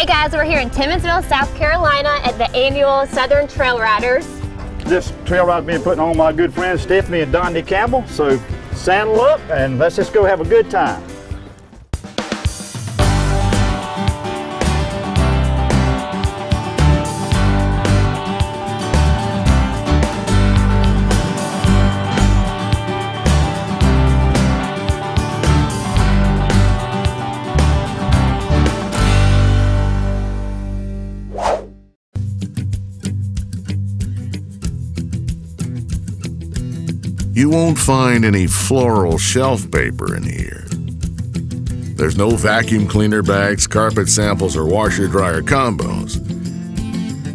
Hey guys, we're here in Timmonsville, South Carolina at the annual Southern TrailRiders. This trail ride's been putting on my good friends Stephanie and Dondie Campbell, so saddle up and let's just go have a good time. You won't find any floral shelf paper in here. There's no vacuum cleaner bags, carpet samples, or washer-dryer combos.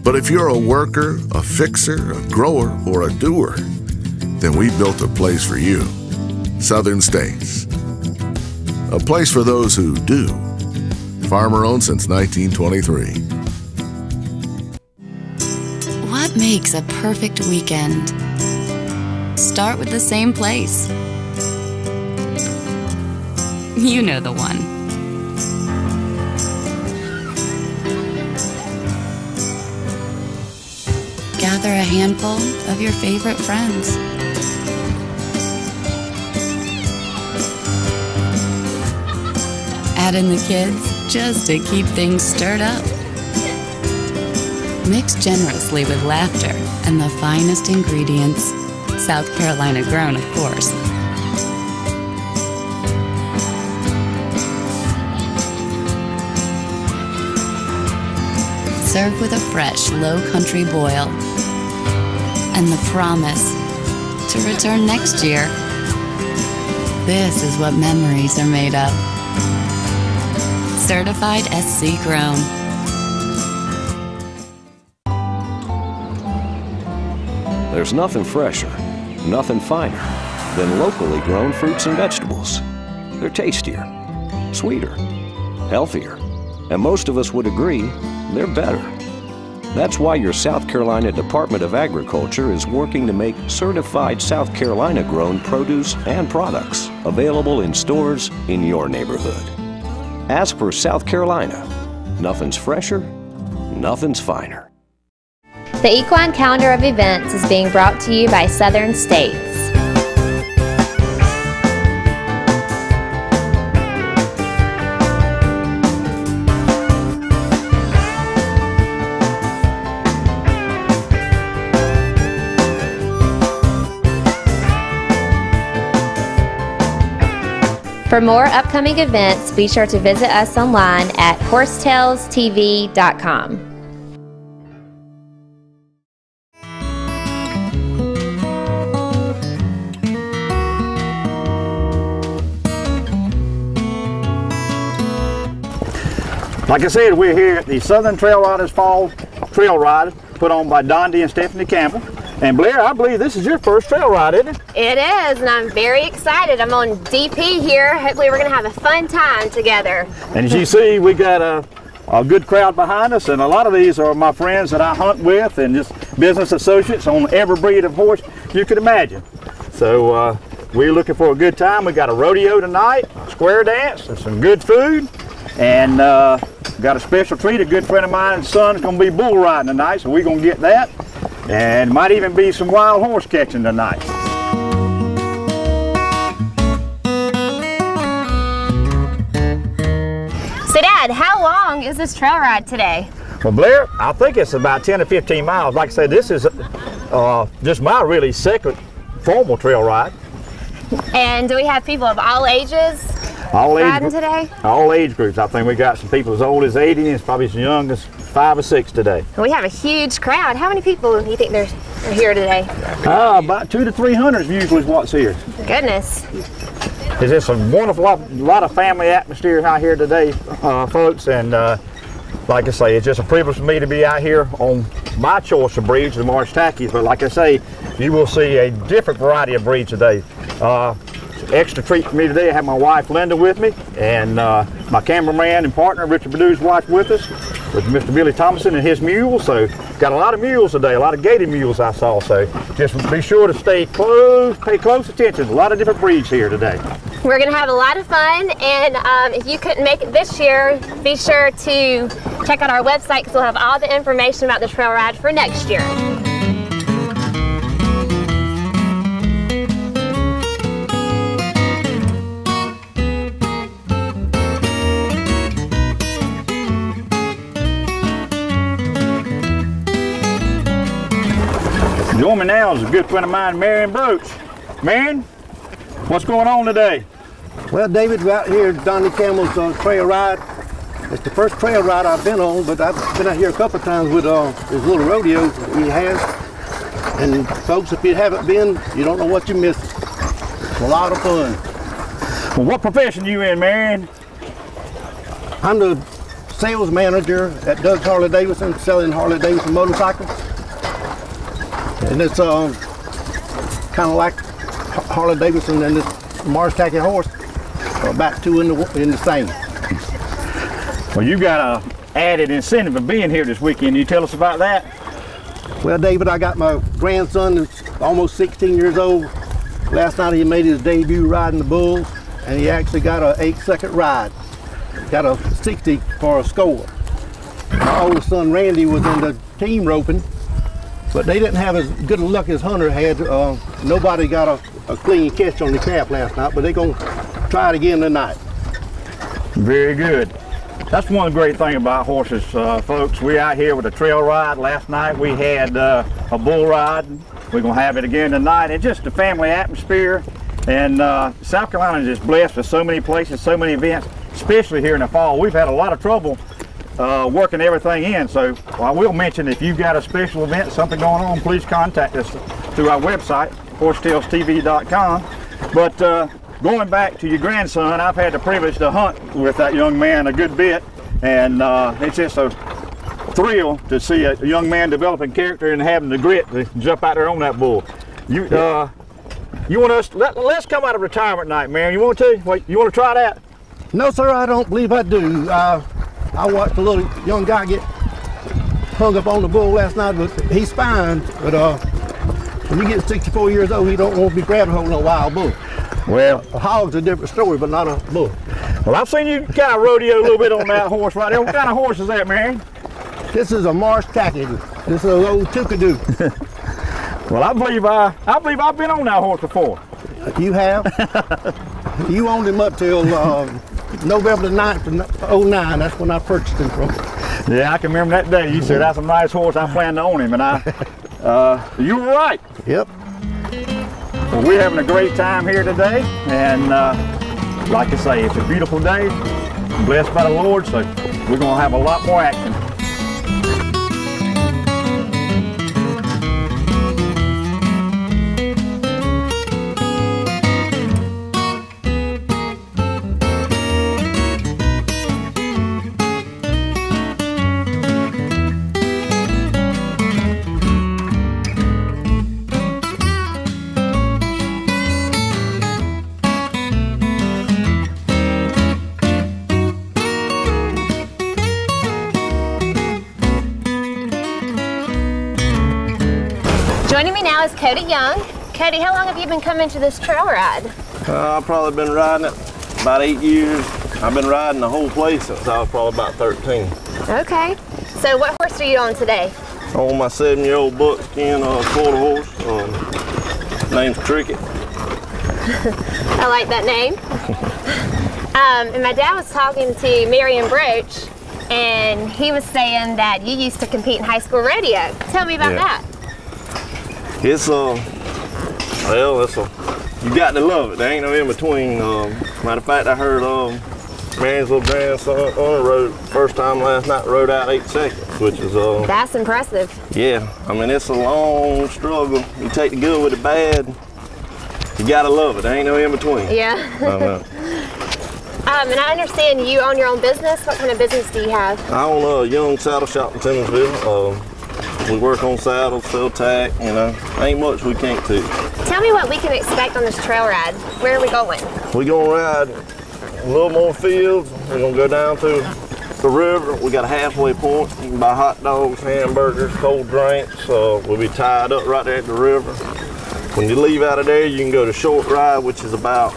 But if you're a worker, a fixer, a grower, or a doer, then we built a place for you. Southern States. A place for those who do. Farmer-owned since 1923. What makes a perfect weekend? Start with the same place. You know the one. Gather a handful of your favorite friends. Add in the kids just to keep things stirred up. Mix generously with laughter and the finest ingredients. South Carolina grown, of course. Serve with a fresh, low country boil and the promise to return next year. This is what memories are made of. Certified SC grown. There's nothing fresher, nothing finer than locally grown fruits and vegetables. They're tastier, sweeter, healthier, and most of us would agree they're better. That's why your South Carolina Department of Agriculture is working to make certified South Carolina grown produce and products available in stores in your neighborhood. Ask for South Carolina. Nothing's fresher, nothing's finer. The Equine calendar of events is being brought to you by Southern States. For more upcoming events, be sure to visit us online at horsetailstv.com. Like I said, we're here at the Southern TrailRiders Fall Trail Ride put on by Dondie and Stephanie Campbell. And Blair, I believe this is your first trail ride, isn't it? It is, and I'm very excited. I'm on DP here. Hopefully we're going to have a fun time together. And as you see, we got a good crowd behind us, and a lot of these are my friends that I hunt with and just business associates on every breed of horse you could imagine. So we're looking for a good time. We got a rodeo tonight, a square dance, and some good food. And got a special treat. A good friend of mine's son's going to be bull riding tonight, so we're going to get that. And might even be some wild horse catching tonight. So Dad, how long is this trail ride today? Well, Blair, I think it's about 10 to 15 miles. Like I said, this is just my really second formal trail ride. And do we have people of all ages riding today? All age groups. I think we got some people as old as 80 and probably as young as 5 or 6 today. We have a huge crowd. How many people do you think are here today? About 200 to 300 usually is what's here. Goodness. It's just a wonderful lot of family atmosphere out here today, folks. And like I say, it's just a privilege for me to be out here on my choice of breeds, the Marsh Tackies. But like I say, you will see a different variety of breeds today. Extra treat for me today. I have my wife Linda with me, and my cameraman and partner Richard Purdue's wife with us, with Mr. Billy Thomason and his mules. So got a lot of mules today, a lot of gaited mules I saw. So just be sure to stay close, pay close attention. A lot of different breeds here today. We're gonna have a lot of fun, and if you couldn't make it this year, be sure to check out our website because we'll have all the information about the trail ride for next year. Joining me now is a good friend of mine, Marion Broach. Marion, what's going on today? Well, David, we're out here at Dondie Campbell's trail ride. It's the first trail ride I've been on, but I've been out here a couple of times with his little rodeo he has. And folks, if you haven't been, you don't know what you're missing. It's a lot of fun. Well, what profession are you in, Marion? I'm the sales manager at Doug's Harley Davidson, selling Harley Davidson motorcycles. And it's kind of like Harley Davidson and this Mars Tacky horse, about two in the same. Well, you got a added incentive of being here this weekend. You tell us about that? Well, David, I got my grandson that's almost 16 years old. Last night he made his debut riding the bulls, and he actually got an 8-second ride. Got a 60 for a score. My oldest son Randy was in the team roping, but they didn't have as good a luck as Hunter had. Nobody got a clean catch on the calf last night, but they're going to try it again tonight. Very good. That's one great thing about horses, folks. We're out here with a trail ride. Last night we had a bull ride. We're going to have it again tonight. It's just a family atmosphere. And South Carolina is just blessed with so many places, so many events, especially here in the fall. We've had a lot of trouble working everything in. So I will mention, if you've got a special event, something going on, please contact us through our website, horsetailstv.com. But going back to your grandson, I've had the privilege to hunt with that young man a good bit, and it's just a thrill to see a young man developing character and having the grit to jump out there on that bull. You want us? Let's come out of retirement night, man. You want to? Wait, you want to try that? No, sir, I don't believe I do. I watched a little young guy get hung up on the bull last night, but he's fine. But when you get 64 years old, you don't want to be grabbing hold of a wild bull. Well, a hog's a different story, but not a bull. Well, I've seen you kind of rodeo a little bit on that horse right there. What kind of horse is that, Marion? This is a Mars Tacky. This is an old Tukadoo. Well, I believe I've been on that horse before. You have? You owned him up till November the 9th of 09. That's when I purchased him from. Yeah, I can remember that day. You said that's a nice horse. I plan to own him, and you were right. Yep. Well, we're having a great time here today, and like I say, it's a beautiful day, blessed by the Lord, so we're going to have a lot more action. Joining me now is Cody Young. Cody, how long have you been coming to this trail ride? I've probably been riding it about 8 years. I've been riding the whole place since I was probably about 13. Okay. So what horse are you on today? On my 7-year-old buckskin quarter horse. Name's Cricket. I like that name. And my dad was talking to Marion Broach, and he was saying that you used to compete in High School Rodeo. Tell me about that. It's you got to love it. There ain't no in between. Matter of fact, I heard Marion's little grandson on the road first time last night, rode out 8 seconds, which is that's impressive. Yeah, I mean it's a long struggle. You take the good with the bad. You gotta love it. There ain't no in between. Yeah. And I understand you own your own business. What kind of business do you have? I own a young saddle shop in Timmonsville. We work on saddles, sell tack, you know. Ain't much we can't do. Tell me what we can expect on this trail ride. Where are we going? We gonna ride a little more fields. We're gonna go down to the river. We got a halfway point. You can buy hot dogs, hamburgers, cold drinks. We'll be tied up right there at the river. When you leave out of there, you can go to short ride, which is about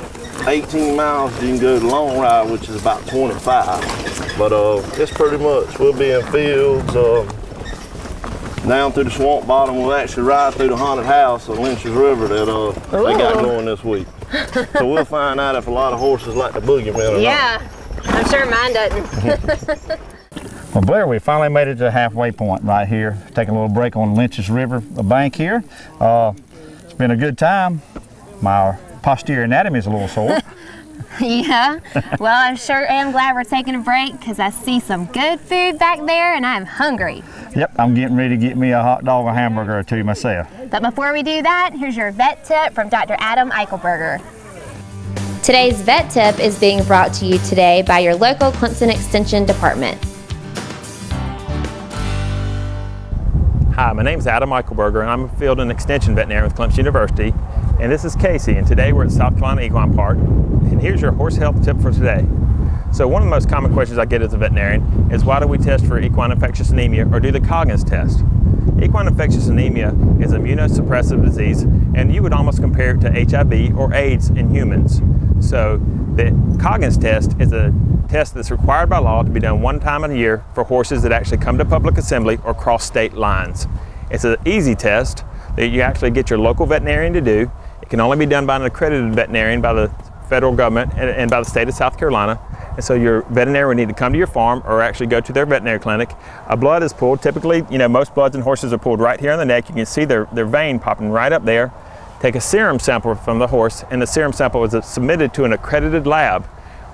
18 miles, you can go to long ride, which is about 25. But it's pretty much, we'll be in fields, down through the swamp bottom. We'll actually ride through the haunted house of Lynch's River that they got going this week. So we'll find out if a lot of horses like the boogeyman or not. I'm sure mine doesn't. Well, Blair, we finally made it to the halfway point right here. Taking a little break on Lynch's River bank here. It's been a good time. My posterior anatomy is a little sore. Yeah, well, I sure am glad we're taking a break because I see some good food back there and I'm hungry. Yep, I'm getting ready to get me a hot dog or hamburger or two myself. But before we do that, here's your vet tip from Dr. Adam Eichelberger. Today's vet tip is being brought to you today by your local Clemson Extension Department. Hi, my name is Adam Eichelberger and I'm a field and extension veterinarian with Clemson University. And this is Casey, and today we're at South Carolina Equine Park. And here's your horse health tip for today. So one of the most common questions I get as a veterinarian is why do we test for equine infectious anemia or do the Coggins test? Equine infectious anemia is an immunosuppressive disease, and you would almost compare it to HIV or AIDS in humans. So the Coggins test is a test that's required by law to be done one time a year for horses that actually come to public assembly or cross state lines. It's an easy test that you actually get your local veterinarian to do. It can only be done by an accredited veterinarian by the federal government and by the state of South Carolina. And so your veterinarian would need to come to your farm or actually go to their veterinary clinic. A blood is pulled. Typically, most bloods in horses are pulled right here on the neck. You can see their vein popping right up there. Take a serum sample from the horse, and the serum sample is submitted to an accredited lab.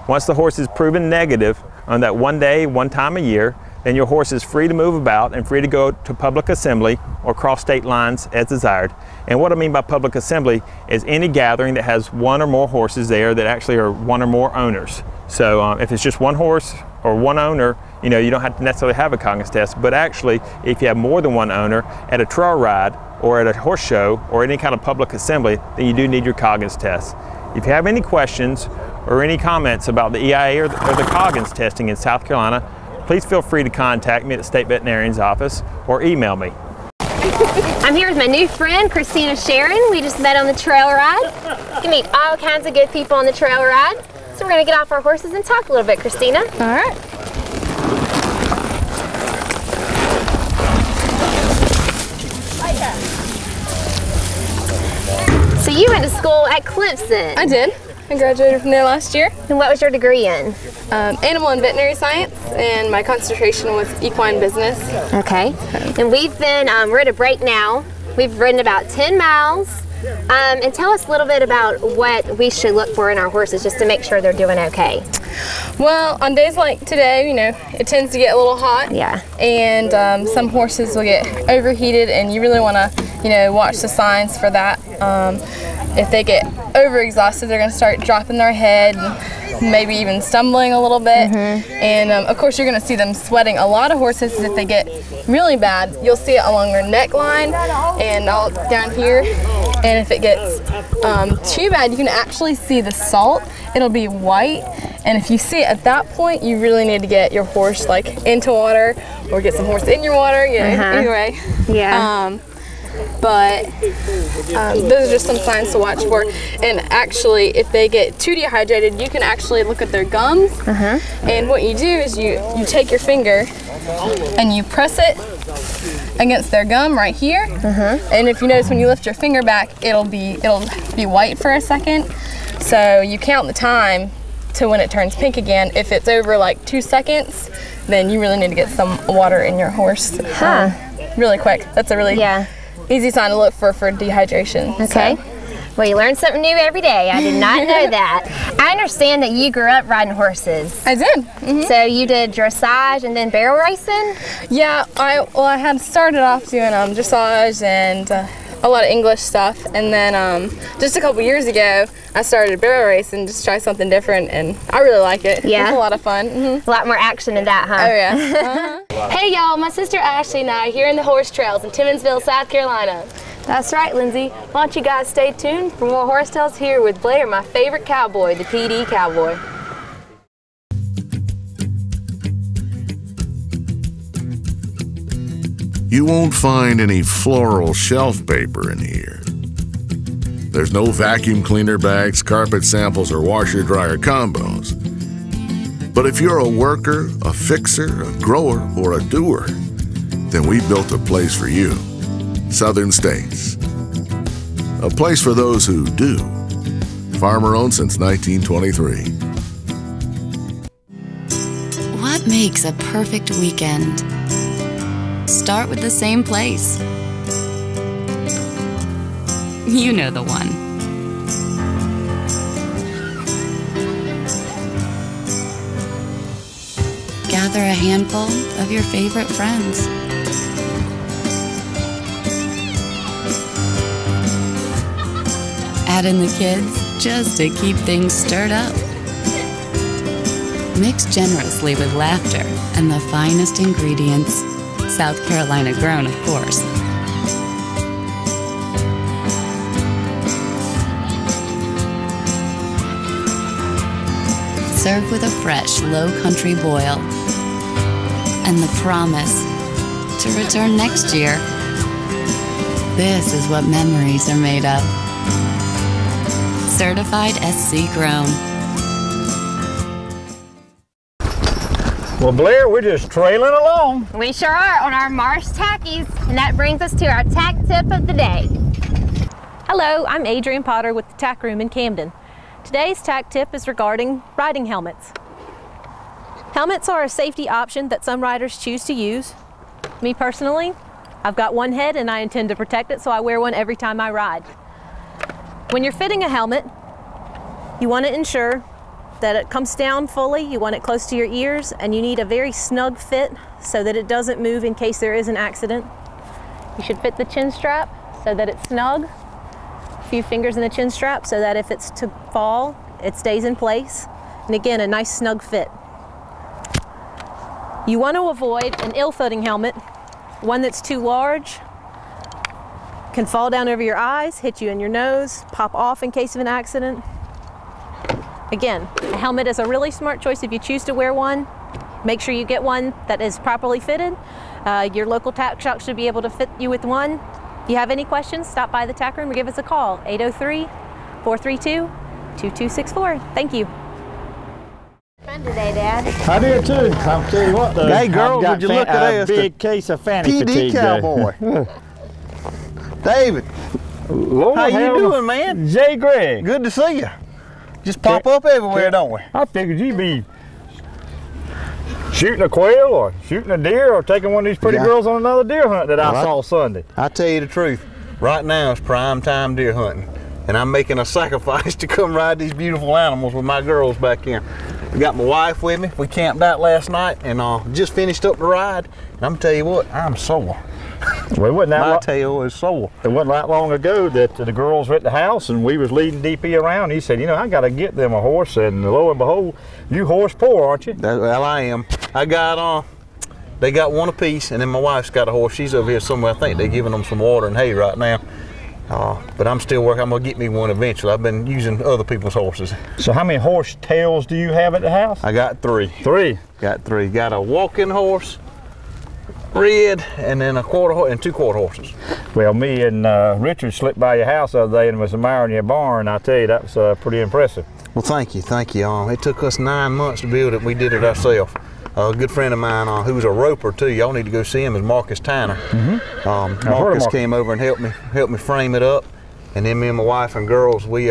Once the horse is proven negative on that one day, one time a year, then your horse is free to move about and free to go to public assembly or cross state lines as desired. And what I mean by public assembly is any gathering that has one or more horses there that actually are one or more owners. So if it's just one horse or one owner, you don't have to necessarily have a Coggins test, but actually if you have more than one owner at a trail ride or at a horse show or any kind of public assembly, then you do need your Coggins test. If you have any questions or any comments about the EIA or the Coggins testing in South Carolina, please feel free to contact me at the state veterinarian's office or email me. I'm here with my new friend, Christina Sharon. We just met on the trail ride. You can meet all kinds of good people on the trail ride. So we're gonna get off our horses and talk a little bit, Christina. All right. So you went to school at Clemson. I did. I graduated from there last year. And what was your degree in? Animal and veterinary science, and my concentration was equine business. Okay. And we've been, we're at a break now. We've ridden about 10 miles. And tell us a little bit about what we should look for in our horses just to make sure they're doing okay. Well, on days like today, it tends to get a little hot. Yeah. And some horses will get overheated, and you really want to, watch the signs for that. If they get overexhausted, they're going to start dropping their head, maybe even stumbling a little bit. And of course, you're going to see them sweating. A lot of horses, if they get really bad, you'll see it along their neckline and all down here. And if it gets too bad, you can actually see the salt. It'll be white. And if you see it at that point, you really need to get your horse into water or get some horse in your water. Anyway. Yeah. But those are just some signs to watch for. And actually, if they get too dehydrated, you can actually look at their gums. And what you do is you take your finger and you press it against their gum right here. And if you notice when you lift your finger back, it'll be white for a second. So you count the time to when it turns pink again. If it's over 2 seconds, then you really need to get some water in your horse really quick. That's a really easy sign to look for dehydration. Okay. So. Well, you learn something new every day. I did not know that. I understand that you grew up riding horses. I did. So you did dressage and then barrel racing? Yeah, I had started off doing dressage and a lot of English stuff, and then just a couple years ago I started barrel racing just to try something different, and I really like it. Yeah. It's a lot of fun. A lot more action in that, huh? Oh yeah. Hey y'all, my sister Ashley and I are here in the horse trails in Timmonsville, South Carolina. That's right, Lindsay. Why don't you guys stay tuned for more horse tales here with Blair, my favorite cowboy, the PD Cowboy. You won't find any floral shelf paper in here. There's no vacuum cleaner bags, carpet samples, or washer-dryer combos. But if you're a worker, a fixer, a grower, or a doer, then we built a place for you. Southern States. A place for those who do. Farmer-owned since 1923. What makes a perfect weekend? Start with the same place. You know the one. Gather a handful of your favorite friends. Add in the kids just to keep things stirred up. Mix generously with laughter and the finest ingredients, South Carolina grown, of course. Serve with a fresh, low-country boil and the promise to return next year. This is what memories are made of. Certified SC grown. Well, Blair, we're just trailing along. We sure are on our Marsh tackies, and that brings us to our tack tip of the day. Hello, I'm Adrienne Potter with the Tack Room in Camden. Today's tack tip is regarding riding helmets. Helmets are a safety option that some riders choose to use. Me personally, I've got one head and I intend to protect it, so I wear one every time I ride. When you're fitting a helmet, you want to ensure that it comes down fully, you want it close to your ears, and you need a very snug fit so that it doesn't move in case there is an accident. You should fit the chin strap so that it's snug. A few fingers in the chin strap so that if it's to fall, it stays in place. And again, a nice snug fit. You want to avoid an ill-fitting helmet, one that's too large, can fall down over your eyes, hit you in your nose, pop off in case of an accident. Again, a helmet is a really smart choice if you choose to wear one. Make sure you get one that is properly fitted. Your local tack shop should be able to fit you with one. If you have any questions, stop by the tack room or give us a call, 803-432-2264. Thank you. Fun today, Dad. I did too. I'll tell you what though. Hey girls, would you look at a this? big case of fanny PD fatigue. Cowboy. David, Lord, how you doing, man? Jay Greg. Good to see you. Just pop up everywhere, don't we? I figured you'd be shooting a quail or shooting a deer or taking one of these pretty girls on another deer hunt that I saw Sunday. I tell you the truth, right now it's prime time deer hunting, and I'm making a sacrifice to come ride these beautiful animals with my girls back here. I got my wife with me. We camped out last night and just finished up the ride. And I'm tell you what, I'm sore. Well, it wasn't that my tail is sore. It wasn't that long ago that the girls were at the house and we was leading DP around. He said, you know, I got to get them a horse, and lo and behold, you horse poor, aren't you? Well, I am. I got they got one apiece, and then my wife's got a horse. She's over here somewhere. I think they're giving them some water and hay right now. But I'm still working. I'm gonna get me one eventually. I've been using other people's horses. So how many horse tails do you have at the house? I got three. Got three. Got a walking horse, red, and then a quarter horse and 2 quarter horses. Well, me and Richard slipped by your house the other day and was admiring your barn. I tell you, that was pretty impressive. Well, thank you. It took us 9 months to build it. We did it ourselves. A good friend of mine who's a roper too, y'all need to go see him, is Marcus Tanner. Marcus came over and helped me frame it up, and then me and my wife and girls, we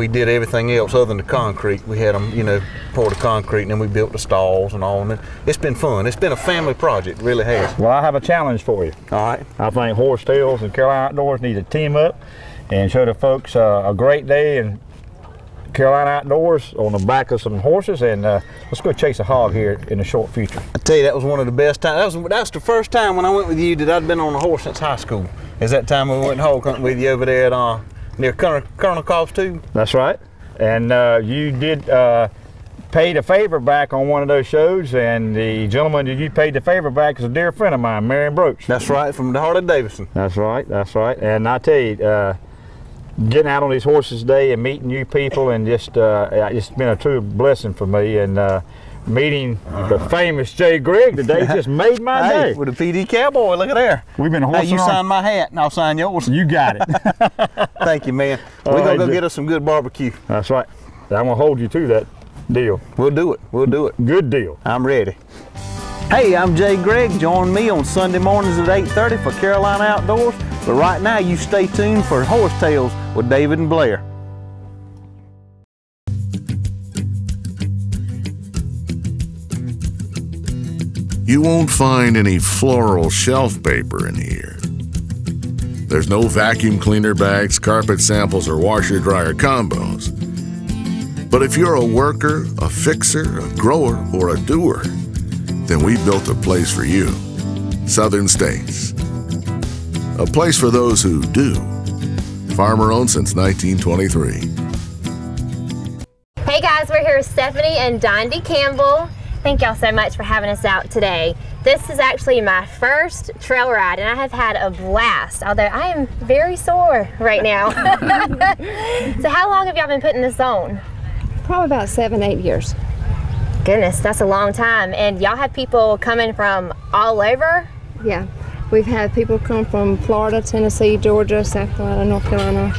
did everything else other than the concrete. We had them, you know, pour the concrete, and then we built the stalls and all. And it's been fun. It's been a family project, it really has. Well, I have a challenge for you. All right. I think Horsetails and Carolina Outdoors need to team up and show the folks a great day in Carolina Outdoors on the back of some horses, and let's go chase a hog here in the short future. I tell you, that was one of the best times. That was the first time when I went with you that I'd been on a horse since high school. Is that time we went hog hunting with you over there at near Colonel Cobb's too? That's right. And you did paid a favor back on one of those shows, and the gentleman that you paid the favor back is a dear friend of mine, Marion Broach. That's right, from the Harley Davidson. That's right. And I tell you, getting out on these horses today and meeting you people, and just it's been a true blessing for me. And meeting the famous Jay Grigg today. Just made my day. With the PD Cowboy, look at there. We've been horsing Hey, you sign my hat and I'll sign yours. You got it. Thank you, man. We're going to go get us some good barbecue. That's right. I'm going to hold you to that deal. We'll do it. We'll do it. Good deal. I'm ready. Hey, I'm Jay Grigg. Join me on Sunday mornings at 8:30 for Carolina Outdoors. But right now, you stay tuned for Horse Tales with David and Blair. You won't find any floral shelf paper in here. There's no vacuum cleaner bags, carpet samples, or washer-dryer combos. But if you're a worker, a fixer, a grower, or a doer, then we built a place for you. Southern States. A place for those who do. Farmer-owned since 1923. Hey guys, we're here with Stephanie and Dondie Campbell. Thank y'all so much for having us out today. This is actually my first trail ride and I have had a blast, although I am very sore right now. So how long have y'all been putting this on? Probably about 7-8 years. Goodness, that's a long time. And y'all have people coming from all over? Yeah, we've had people come from Florida, Tennessee, Georgia, South Carolina, North Carolina,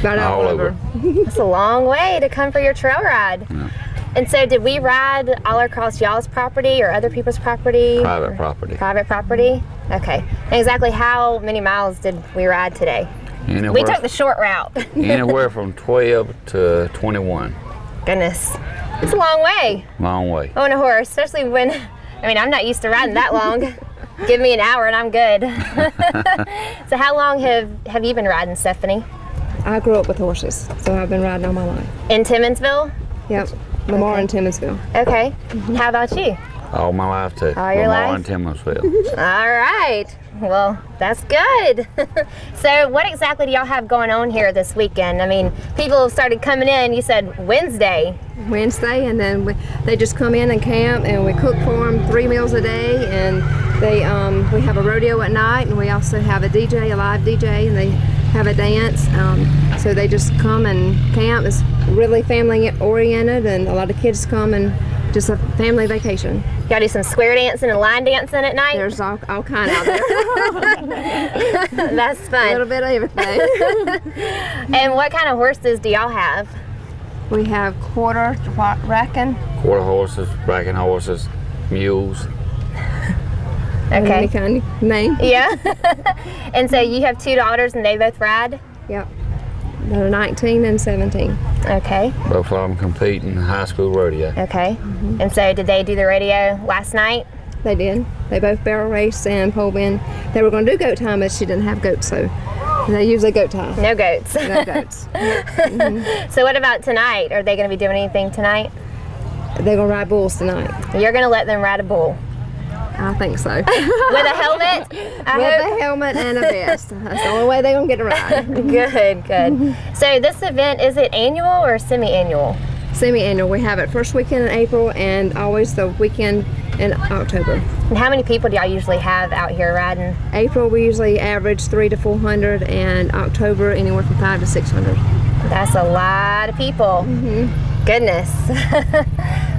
about all over. That's a long way to come for your trail ride. Yeah. And so did we ride all across y'all's property or other people's property? Private property. Private property? Okay. And exactly how many miles did we ride today? We took the short route. Anywhere from 12 to 21. Goodness. It's a long way. Long way. On a horse, especially when, I mean, I'm not used to riding that long. Give me an hour and I'm good. So how long have you been riding, Stephanie? I grew up with horses, so I've been riding all my life. In Timmonsville? Yep. Lamar and Timmonsville. Okay. How about you? All my life too. All your life? Lamar and Timmonsville. All right. Well, that's good. So what exactly do y'all have going on here this weekend? I mean, people have started coming in, you said Wednesday. Wednesday, and then they just come in and camp, and we cook for them 3 meals a day, and we have a rodeo at night, and we also have a DJ, a live DJ, and they have a dance. So they just come and camp. It's really family oriented, and a lot of kids come and just a family vacation. Y'all do some square dancing and line dancing at night? There's all kind out there. That's fun. A little bit of everything. And what kind of horses do y'all have? We have quarter racking. Quarter horses, racking horses, mules. Okay. Any kind of name. Yeah. And so you have 2 daughters and they both ride? Yep. They're 19 and 17. Okay. Both of them compete in High School Rodeo. Okay. And so did they do the rodeo last night? They did. They both barrel raced and pole bend. They were going to do goat time, but she didn't have goats, so they usually goat time. No goats. No goats. So what about tonight? Are they going to be doing anything tonight? They're going to ride bulls tonight. You're going to let them ride a bull? I think so. With a helmet? With a helmet and a vest. That's the only way they're going to get to ride. Good, good. So this event, is it annual or semi-annual? Semi-annual. We have it first weekend in April and always the weekend in October. And how many people do y'all usually have out here riding? April we usually average 300 to 400, and October anywhere from 500 to 600. That's a lot of people. Goodness.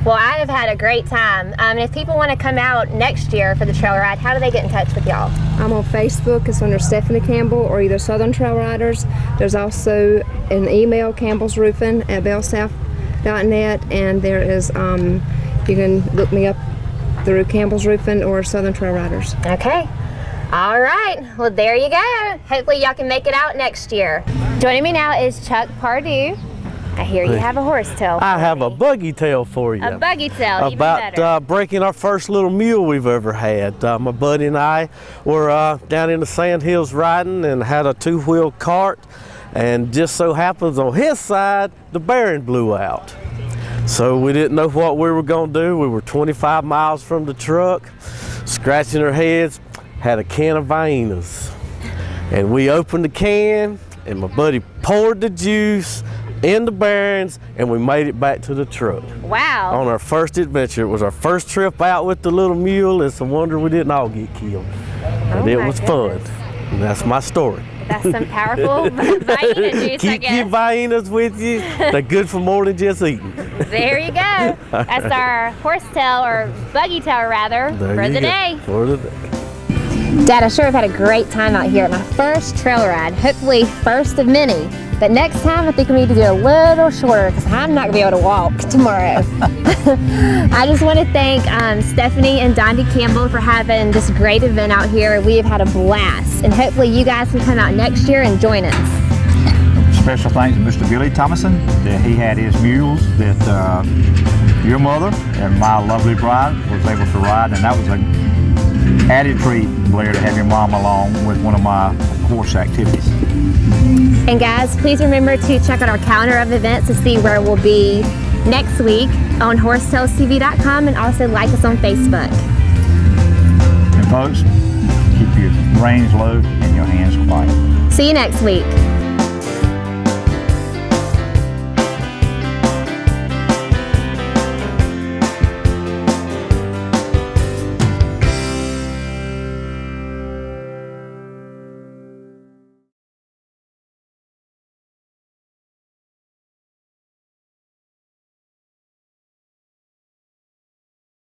Well, I have had a great time. And if people want to come out next year for the trail ride, how do they get in touch with y'all? I'm on Facebook. It's under Stephanie Campbell or either Southern TrailRiders. There's also an email, campbellsroofing@bellsouth.net, and there is, you can look me up through Campbell's Roofing or Southern TrailRiders. Okay. All right. Well, there you go. Hopefully y'all can make it out next year. Joining me now is Chuck Pardue. I hear you have a horse tail. I have a buggy tail for you. A buggy tail, even better. About breaking our first little mule we've ever had. My buddy and I were down in the Sand Hills riding and had a 2-wheel cart, and just so happens on his side the bearing blew out. So we didn't know what we were going to do. We were 25 miles from the truck, scratching our heads, had a can of Viennas. And we opened the can, and my buddy poured the juice in the bearings, and we made it back to the truck. Wow. On our first adventure. It was our first trip out with the little mule. It's a wonder we didn't all get killed. And it was fun. And that's my story. That's some powerful buying and juice, I Keep guess. your hyenas with you. They're good for more than just eating. There you go. That's our horsetail, or buggy tail rather, for the day. For the day. Dad, I sure have had a great time out here at my first trail ride. Hopefully first of many. But next time I think we need to do a little shorter because I'm not going to be able to walk tomorrow. I just want to thank Stephanie and Dondie Campbell for having this great event out here. We have had a blast, and hopefully you guys can come out next year and join us. Special thanks to Mr. Billy Thomason that he had his mules that your mother and my lovely bride was able to ride, and that was an added treat, Blair, to have your mom along with one of my horse activities. And guys, please remember to check out our calendar of events to see where we'll be next week on horsetailstv.com, and also like us on Facebook. And folks, keep your reins low and your hands quiet. See you next week.